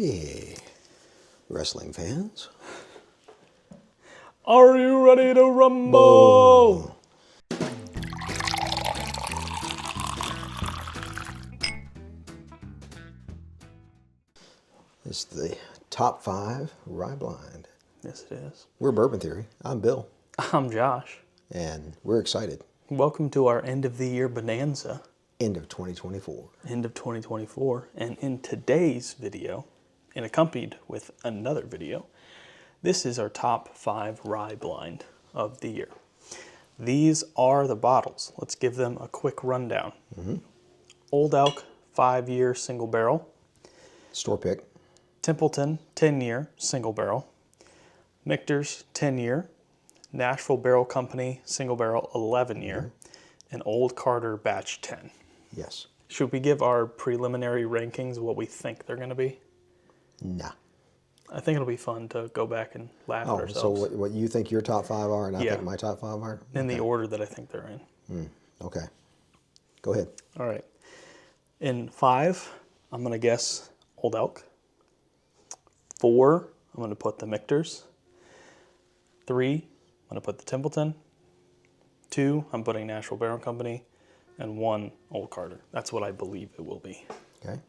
Yeah. Wrestling fans. Are you ready to rumble? It's the top 5 rye blind. Yes, it is. We're Bourbon Theory. I'm Bill. I'm Josh. And we're excited. Welcome to our end of the year bonanza. End of 2024. End of 2024. And in today's video, and accompanied with another video, this is our top 5 rye blind of the year. These are the bottles. Let's give them a quick rundown. Old Elk 5-year single barrel. Store pick. Templeton 10-year single barrel. Michter's 10-year. Nashville Barrel Company single barrel 11-year. And Old Carter batch 10. Yes. Should we give our preliminary rankings what we think they're going to be? Nah. I think it'll be fun to go back and laugh at ourselves. So what you think your top 5 are and I think my top 5 are? In the order that I think they're in. Okay. Go ahead. All right. In 5, I'm going to guess Old Elk. 4, I'm going to put the Michter's. 3, I'm going to put the Templeton. 2, I'm putting Nashville Barrel Company. And 1, Old Carter. That's what I believe it will be. Okay.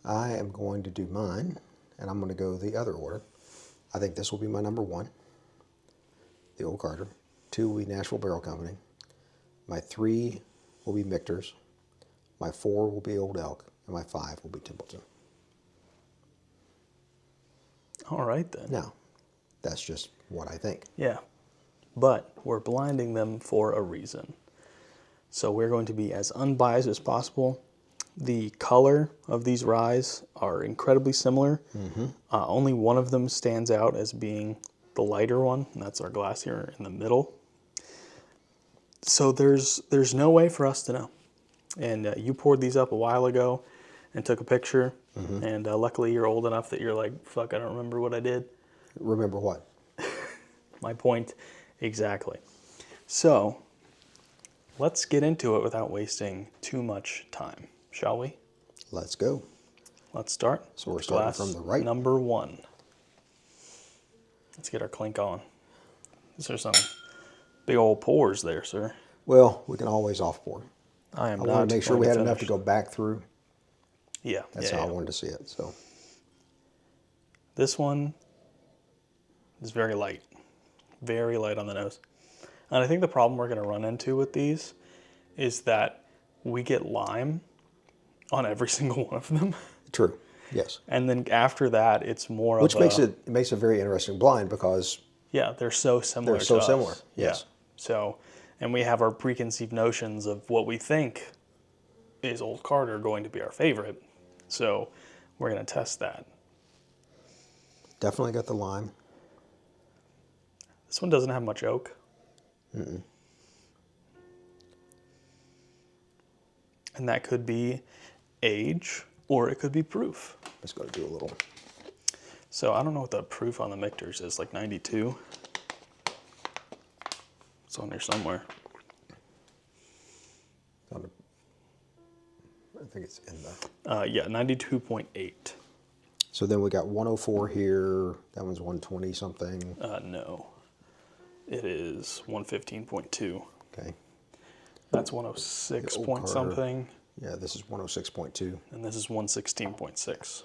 I am going to do mine, and I'm going to go the other order. I think this will be my number 1, the Old Carter. 2 will be Nashville Barrel Company. My 3 will be Michter's. My 4 will be Old Elk, and my 5 will be Templeton. All right, then. Now, that's just what I think. Yeah. But we're blinding them for a reason. So we're going to be as unbiased as possible. The color of these ryes are incredibly similar. Only one of them stands out as being the lighter one, and that's our glass here in the middle. So there's no way for us to know. And you poured these up a while ago and took a picture, and luckily you're old enough that you're like, fuck, I don't remember what I did. Remember what? My point exactly. So let's get into it without wasting too much time, shall we? Let's go. Let's start. So we're starting from the right. Number 1. Let's get our clink on. These are some big old pours there, sir. Well, we can always off pour. I want to make sure we had enough to go back through. Yeah. That's how I wanted to see it. So this one is very light on the nose. And I think the problem we're going to run into with these is that we get lime on every single one of them. True. Yes. And then after that, it's more Which of makes it a very interesting blind because they're so similar. They're so similar. Yes. Yeah. So, and we have our preconceived notions of what we think is Old Carter going to be our favorite. So we're going to test that. Definitely got the lime. This one doesn't have much oak. And that could be age or it could be proof. Let's go do a little. So I don't know what the proof on the Michter's is, like 92. It's on there somewhere. I think it's in the... yeah, 92.8. So then we got 104 here. That one's 120 something. No. It is 115.2. Okay. That's 106 point something. Yeah, this is 106.2. And this is 116.6.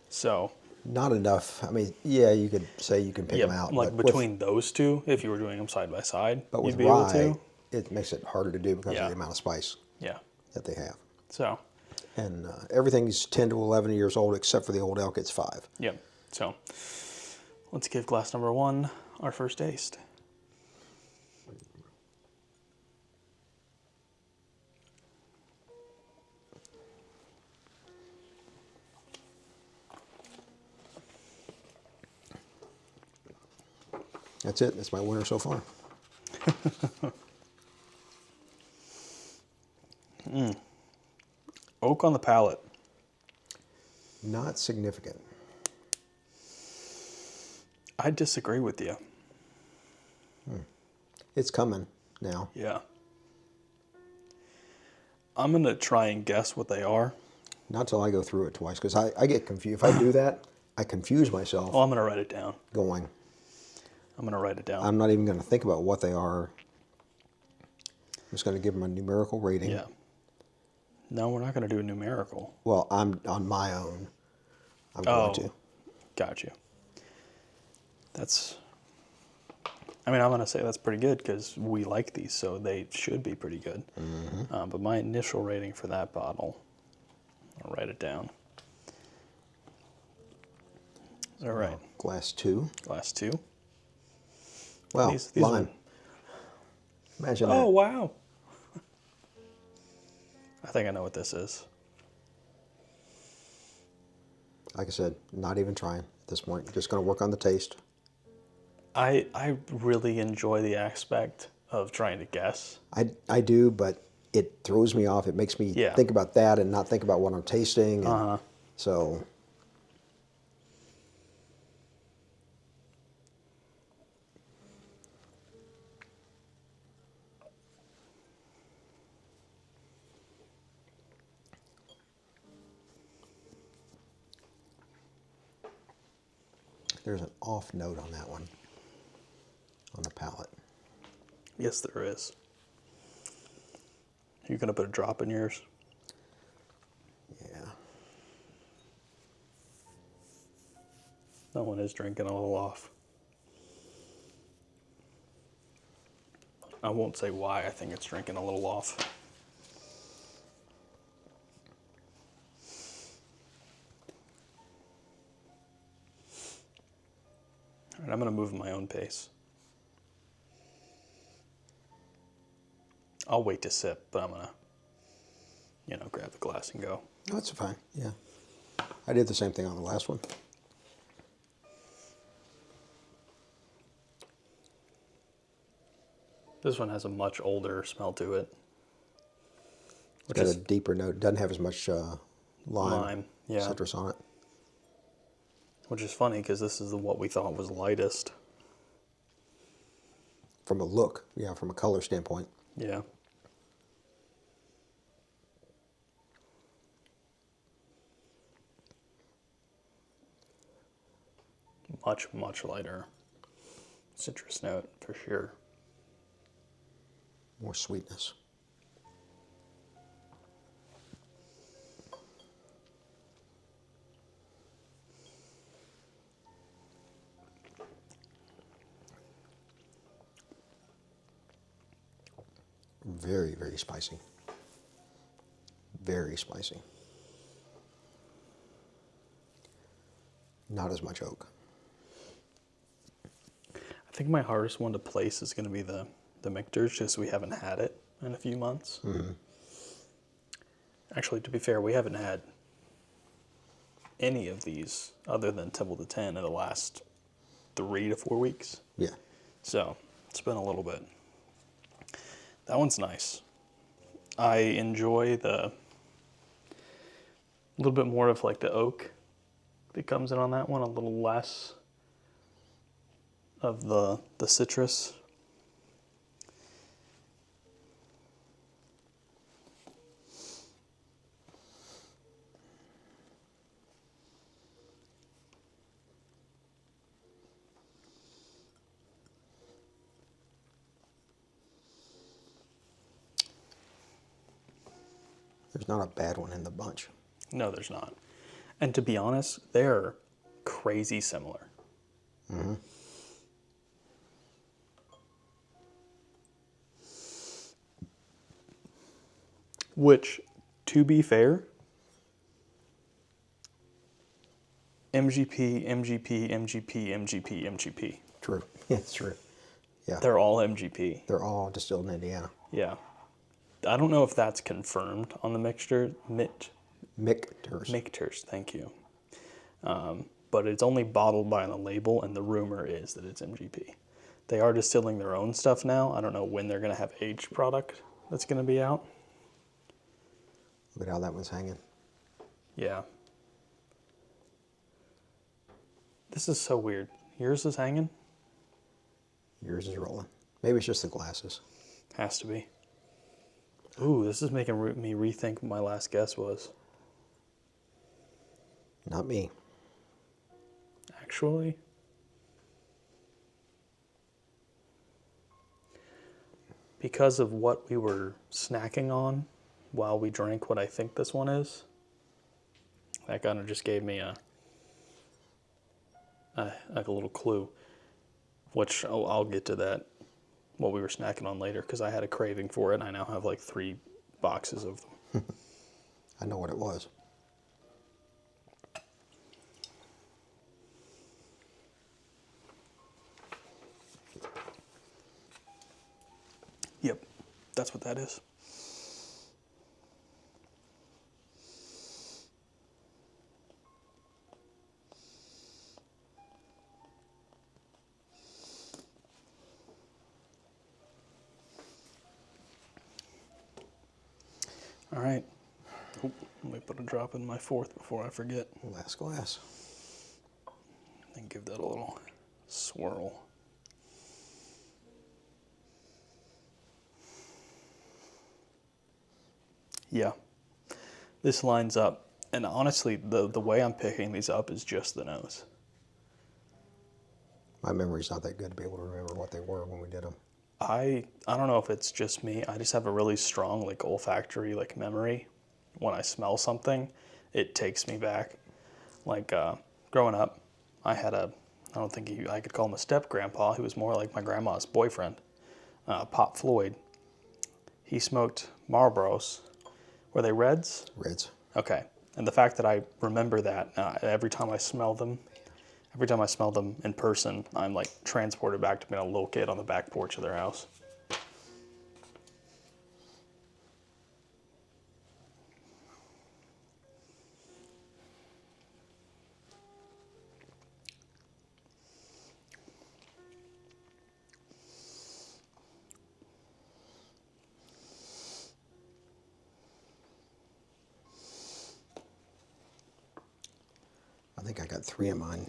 So not enough. I mean, yeah, you could say you can pick them out. Like between those two, if you were doing them side by side, but with you'd be able rye, to. It makes it harder to do because of the amount of spice that they have. So. And everything's 10 to 11 years old except for the Old Elk, it's 5. Yep. So let's give glass number 1 our first taste. That's it. That's my winner so far. Oak on the palate. Not significant. I disagree with you. It's coming now. Yeah. I'm going to try and guess what they are. Not till I go through it twice, because I get confused. If I do that, I confuse myself Oh, I'm going to write it down. going. I'm going to write it down. I'm not even going to think about what they are. I'm just going to give them a numerical rating. Yeah. No, we're not going to do a numerical. Well, I'm on my own. I'm going to. Got you. I'm going to say that's pretty good because we like these, so they should be pretty good. Mm-hmm. But my initial rating for that bottle, I'll write it down. All right. Glass 2. Glass 2. Well, these lime. Imagine that. Oh, wow. I think I know what this is. Like I said, not even trying at this point. Just going to work on the taste. I really enjoy the aspect of trying to guess. I do, but it throws me off. It makes me think about that and not think about what I'm tasting. And so... There's an off note on that one, on the palate. Yes, there is. You gonna put a drop in yours? Yeah. That one is drinking a little off. I won't say why I think it's drinking a little off. All right, I'm going to move at my own pace. I'll wait to sip, but I'm going to, grab the glass and go. No, that's fine, yeah. I did the same thing on the last one. This one has a much older smell to it. It's got a deeper note. Doesn't have as much lime, citrus on it. Which is funny because this is what we thought was lightest. From a look, from a color standpoint. Yeah. Much, much lighter citrus note for sure. More sweetness. Very, very spicy. Very spicy. Not as much oak. I think my hardest one to place is going to be the Michter's, just we haven't had it in a few months. Mm-hmm. Actually, to be fair, we haven't had any of these other than Templeton 10 in the last 3 to 4 weeks. Yeah. So it's been a little bit. That one's nice. I enjoy a little bit more of like the oak that comes in on that one, a little less of the citrus. There's not a bad one in the bunch. No, there's not. And to be honest, they're crazy similar. Mm-hmm. Which, to be fair, MGP, MGP, MGP, MGP, MGP. True. It's true. Yeah. They're all MGP. They're all distilled in Indiana. Yeah. I don't know if that's confirmed on the Michter's. Michter's, thank you. But it's only bottled by the label, and the rumor is that it's MGP. They are distilling their own stuff now. I don't know when they're going to have aged product that's going to be out. Look at how that one's hanging. Yeah. This is so weird. Yours is hanging? Yours is rolling. Maybe it's just the glasses. Has to be. Ooh, this is making me rethink what my last guess was. Not me. Actually, because of what we were snacking on while we drank what I think this one is, that kind of just gave me like a little clue, which I'll get to that, what we were snacking on later, because I had a craving for it, and I now have like 3 boxes of them. I know what it was. Yep, that's what that is. All right. Oop, let me put a drop in my 4th before I forget. Last glass. And give that a little swirl. Yeah, this lines up. And honestly, the way I'm picking these up is just the nose. My memory's not that good to be able to remember what they were when we did them. I don't know if it's just me. I just have a really strong like olfactory like memory. When I smell something, it takes me back. Like growing up, I had I don't think I could call him a step grandpa. He was more like my grandma's boyfriend, Pop Floyd. He smoked Marlboros. Were they Reds? Reds. Okay. And the fact that I remember that every time I smell them in person, I'm like transported back to being a little kid on the back porch of their house. I think I got 3 of mine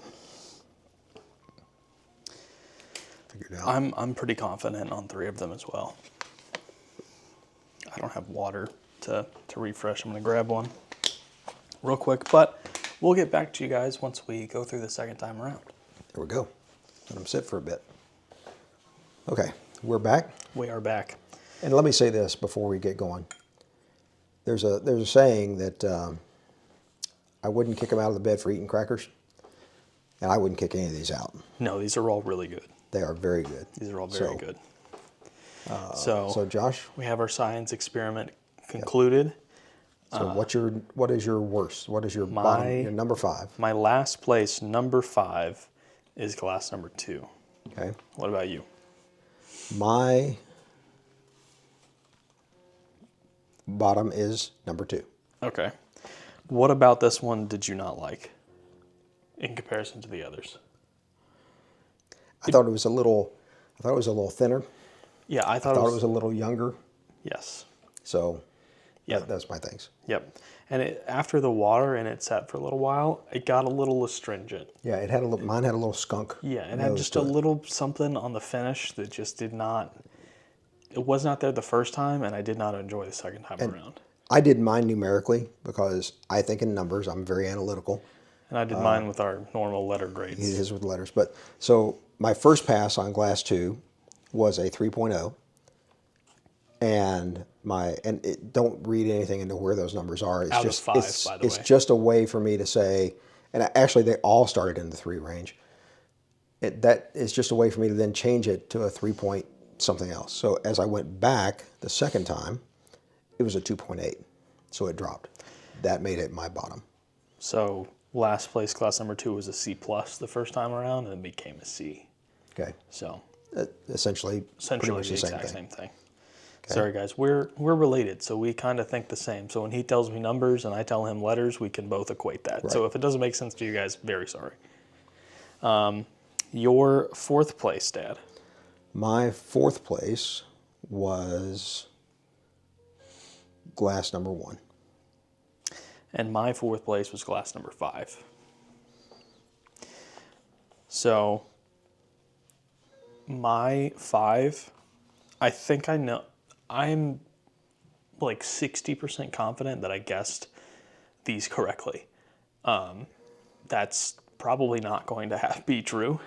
figured out. I'm pretty confident on 3 of them as well. I don't have water to refresh. I'm gonna grab one real quick, but we'll get back to you guys once we go through the second time around. There we go. Let them sit for a bit. Okay, we're back. We are back. And let me say this before we get going. There's a saying that I wouldn't kick them out of the bed for eating crackers, and I wouldn't kick any of these out. No, these are all really good. They are very good. These are all very good. So Josh, we have our science experiment concluded. so what is your worst? What is your bottom? Your number 5? My last place, number 5, is glass number 2. Okay. What about you? My bottom is number 2. Okay. What about this one did you not like in comparison to the others? I thought it was a little thinner. Yeah, I thought it was a little younger. Yes. So Yeah. that's my things. Yep. And after the water and it sat for a little while, it got a little astringent. Yeah, mine had a little skunk. Yeah, it had just a little something on the finish that just did not, it was not there the first time, and I did not enjoy the second time around. I did mine numerically because I think in numbers. I'm very analytical. And I did mine with our normal letter grades. It is with letters. But so my first pass on glass 2 was a 3.0. And don't read anything into where those numbers are. It's Out just of 5, by the way. It's just a way for me to say, and actually they all started in the 3 range. That is just a way for me to then change it to a 3 point something else. So as I went back the second time, it was a 2.8. So it dropped. That made it my bottom. So last place, class number 2, was a C+ the first time around, and it became a C. Okay. So Essentially pretty much the the exact same thing. same thing. Sorry guys, we're related, so we kind of think the same. So when he tells me numbers and I tell him letters, we can both equate that. Right. So if it doesn't make sense to you guys, very sorry. Your 4th place, Dad. My 4th place was glass number 1. And my 4th place was glass number 5. So my 5, I think I know. I'm like 60% confident that I guessed these correctly. that's probably not going to be true.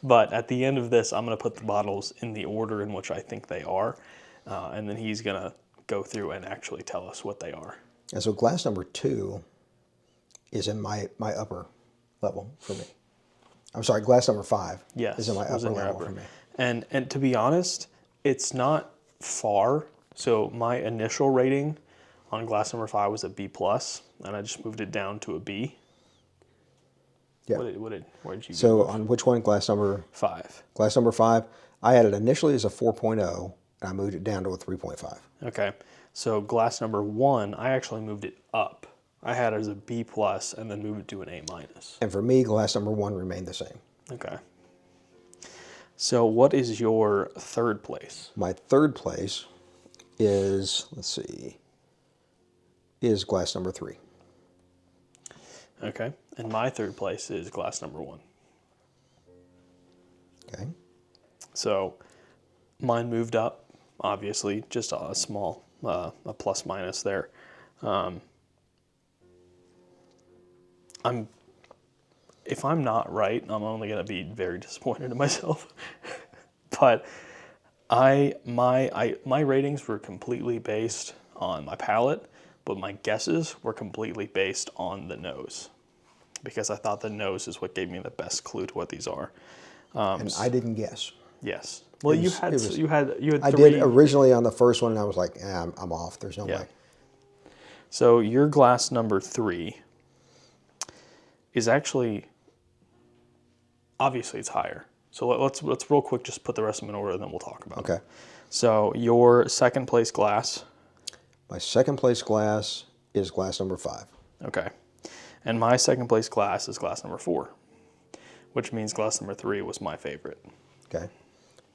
But at the end of this, I'm going to put the bottles in the order in which I think they are. And then he's going to go through and actually tell us what they are. And so glass number 2 is in my upper level for me. I'm sorry, glass number 5 is in my upper level for me. And to be honest, it's not far. So my initial rating on glass number 5 was a B+, and I just moved it down to a B. Yeah. Where did you So go? on which one? Glass number 5. Glass number 5. I had it initially as a 4.0, and I moved it down to a 3.5. Okay. So glass number 1, I actually moved it up. I had it as a B+, and then moved it to an A-. And for me, glass number 1 remained the same. Okay. So what is your third place? My third place is, let's see, is glass number 3. Okay. And my third place is glass number 1. Okay. So mine moved up, obviously, just a small, a plus minus there. If I'm not right, I'm only going to be very disappointed in myself. But my ratings were completely based on my palate, but my guesses were completely based on the nose, because I thought the nose is what gave me the best clue to what these are. And I didn't guess. Yes. Well, you had three. I did originally on the first one, and I was like, I'm off. There's no way. So your glass number 3 is actually, obviously it's higher. So let's real quick just put the rest of them in order, and then we'll talk about it. Okay. So your second place glass. My second place glass is glass number 5. Okay. And my second place glass is glass number 4, which means glass number 3 was my favorite. Okay.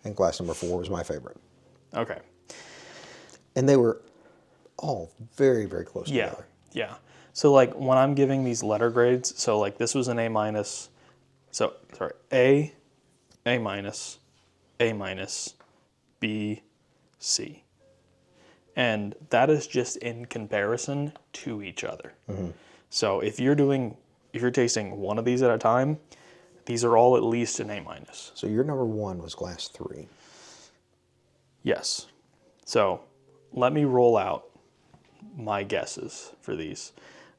And glass number 4 was my favorite. Okay. And they were all very, very close together. Yeah. So like when I'm giving these letter grades, so like this was an A-. So sorry, A-, A-, B, C. And that is just in comparison to each other. Mm-hmm. So if you're tasting one of these at a time, these are all at least an A-. So your number 1 was glass 3. Yes. So let me roll out my guesses for these.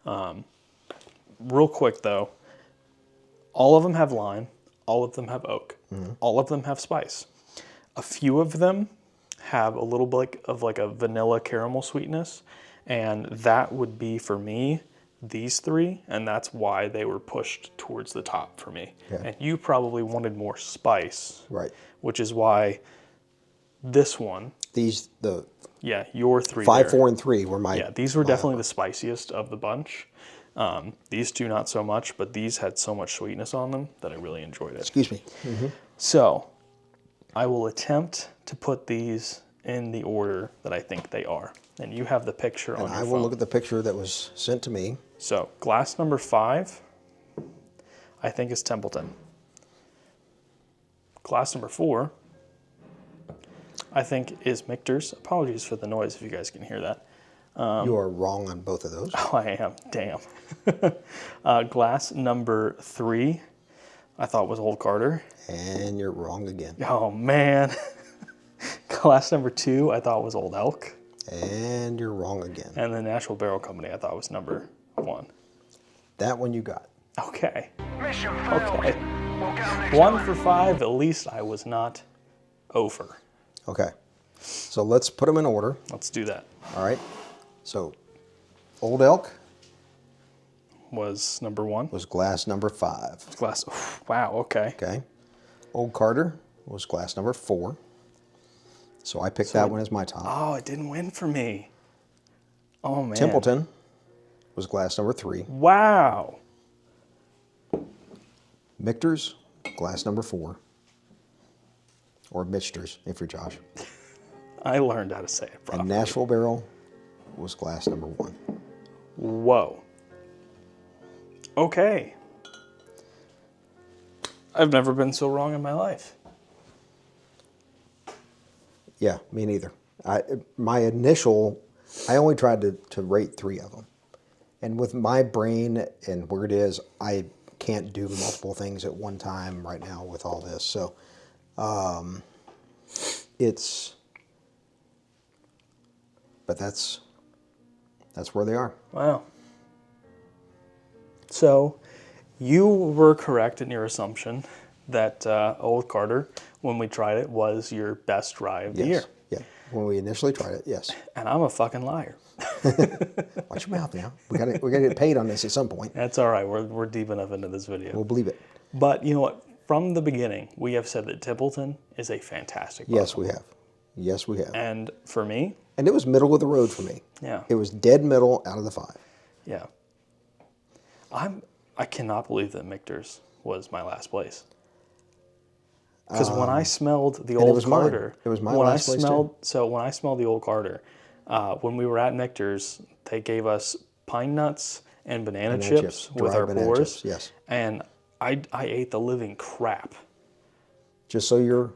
Real quick though, all of them have lime, all of them have oak, all of them have spice. A few of them have a little bit of like a vanilla caramel sweetness, and that would be for me these 3, and that's why they were pushed towards the top for me. Yeah. And you probably wanted more spice, right? Which is why this one. Your 3. 5, 4, and 3 were my. Yeah, these were definitely the spiciest of the bunch. These 2 not so much, but these had so much sweetness on them that I really enjoyed it. Excuse me. Mm-hmm. So I will attempt to put these in the order that I think they are. And you have the picture on your phone. And I will look at the picture that was sent to me. So glass number 5, I think is Templeton. Glass number 4, I think is Michter's. Apologies for the noise if you guys can hear that. You are wrong on both of those. Oh, I am. Damn. Glass number 3, I thought was Old Carter. And you're wrong again. Oh, man. Glass number 2, I thought was Old Elk. And you're wrong again. And the Nashville Barrel Company, I thought was number 1. That one you got. Okay. Mission failed. Okay. We'll count next 1 time. for 5. At least I was not over. Okay. So let's put them in order. Let's do that. All right. So Old Elk Was number 1. was glass number 5. Glass. Wow. Okay. Okay. Old Carter was glass number 4. So I picked that one as my top. Oh, it didn't win for me. Oh, man. Templeton was glass number 3. Wow. Michter's, glass number 4. Or Michter's, if you're Josh. I learned how to say it properly. And Nashville Barrel was glass number 1. Whoa. Okay. I've never been so wrong in my life. Yeah, me neither. I only tried to rate 3 of them. And with my brain and where it is, I can't do multiple things at one time right now with all this. So but that's where they are. Wow. So you were correct in your assumption that Old Carter, when we tried it, was your best rye of the year. Yeah. When we initially tried it, yes. And I'm a fucking liar. Watch your mouth now. We gotta get paid on this at some point. That's all right. We're deep enough into this video. We'll believe it. But you know what? From the beginning, we have said that Templeton is a fantastic bottle. Yes, we have. Yes, we have. And for me, And it was middle of the road for me. yeah, It was dead middle out of the 5. yeah. I cannot believe that Michter's was my last place. Because when I smelled the it Old was mine. Carter, It was my when last place, too. when I smelled the Old Carter, when we were at Michter's, they gave us pine nuts and banana chips with dried our banana pours. chips, yes. And I ate the living crap. Just so you're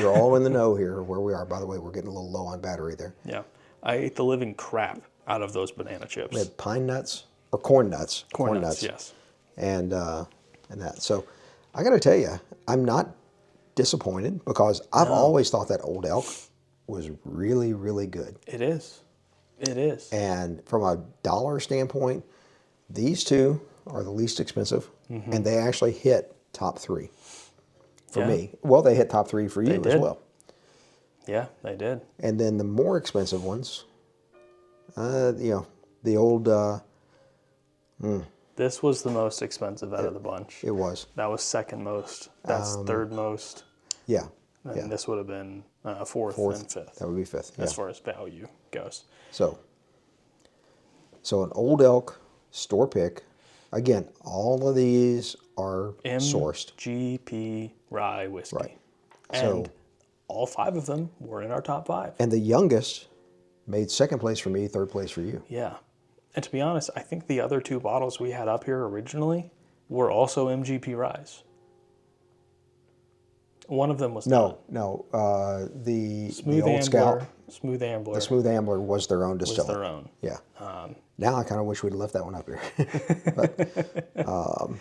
all in the know here where we are. By the way, we're getting a little low on battery there. Yeah, I ate the living crap out of those banana chips. We had pine nuts or corn nuts. Corn nuts, yes. And that. So I got to tell you, I'm not disappointed because I've always thought that Old Elk was really, really good. It is. It is. And from a dollar standpoint, these two are the least expensive, and they actually hit top 3 for Yeah. me. Well, they hit top 3 for you as did. well. Yeah, they did. And then the more expensive ones, the old, This was the most expensive out of the bunch. it was, That was second most. That's third most. yeah, And yeah. this would have been fourth and fifth That would be 5th. as Yeah. far as value goes. So an Old Elk store pick. Again, all of these are sourced. MGP rye whiskey. Right. And So- all 5 of them were in our top 5. And the youngest made 2nd place for me, 3rd place for you. Yeah. And to be honest, I think the other 2 bottles we had up here originally were also MGP ryes. One of them was not. No. The Smooth Old Ambler. Scout, Smooth Ambler the Smooth Ambler was their own was distiller. their own. Yeah. Now I kind of wish we'd left that one up here. All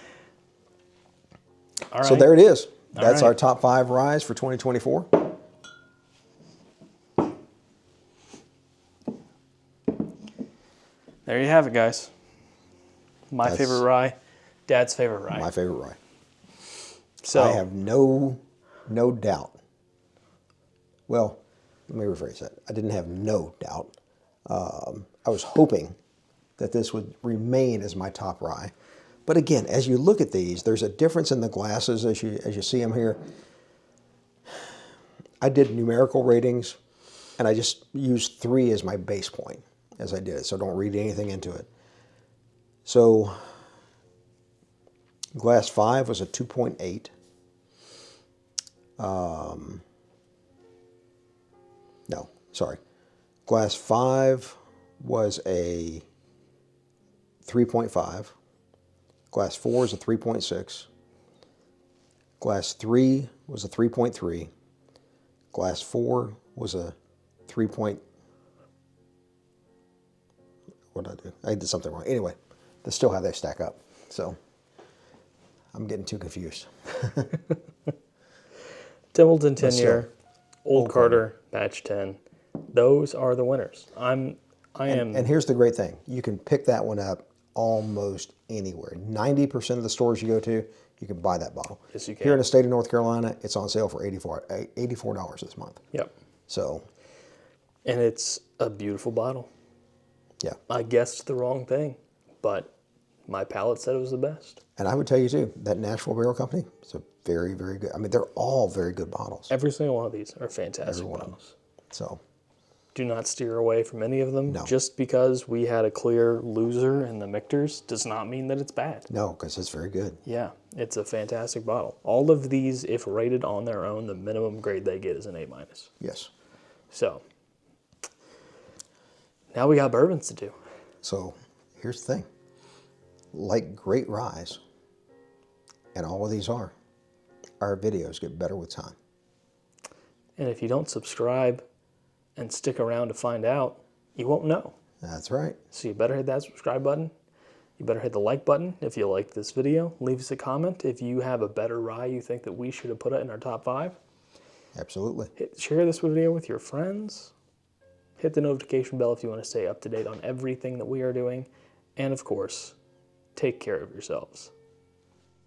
right. So there it is. That's right. our top 5 ryes for 2024. There you have it, guys. My That's favorite rye, Dad's favorite rye. My favorite rye. So I have no doubt. Well, let me rephrase that. I didn't have no doubt. I was hoping that this would remain as my top rye. But again, as you look at these, there's a difference in the glasses as you see them here. I did numerical ratings, and I just used 3 as my base point as I did it, so don't read anything into it. So glass 5 was a 2.8. No, sorry. Glass 5 was a 3.5. Glass 4 is a 3.6. Glass 3 was a 3.3. Glass 4 was a 3. What did I do? I did something wrong. Anyway, that's still how they stack up. So I'm getting too confused. Templeton 10 But year, still, Old Carter, batch 10. Those are the winners. I am. And here's the great thing. You can pick that one up almost anywhere. 90% of the stores you go to, you can buy that bottle. Yes, you can. Here in the state of North Carolina, it's on sale for $84 this month. Yep. So, And it's a beautiful bottle. yeah. I guessed the wrong thing, but my palate said it was the best. And I would tell you too, that Nashville Barrel Company is a very, very good. I mean, they're all very good bottles. Every single one of these are fantastic Every one of them. bottles. So, Do not steer away from any of them. No. Just because we had a clear loser in the Michter's does not mean that it's bad. no, because it's very good. Yeah, it's a fantastic bottle. All of these, if rated on their own, the minimum grade they get is an A-. Yes. So, now we got bourbons to do. So, here's the thing. Like great ryes, and all of these are, our videos get better with time. And if you don't subscribe and stick around to find out, you won't know. That's right. So you better hit that subscribe button You better hit the like button if you like this video. Leave us a comment if you have a better rye you think that we should have put it in our top 5. Absolutely. Share this video with your friends. Hit the notification bell if you want to stay up to date on everything that we are doing. And of course, take care of yourselves.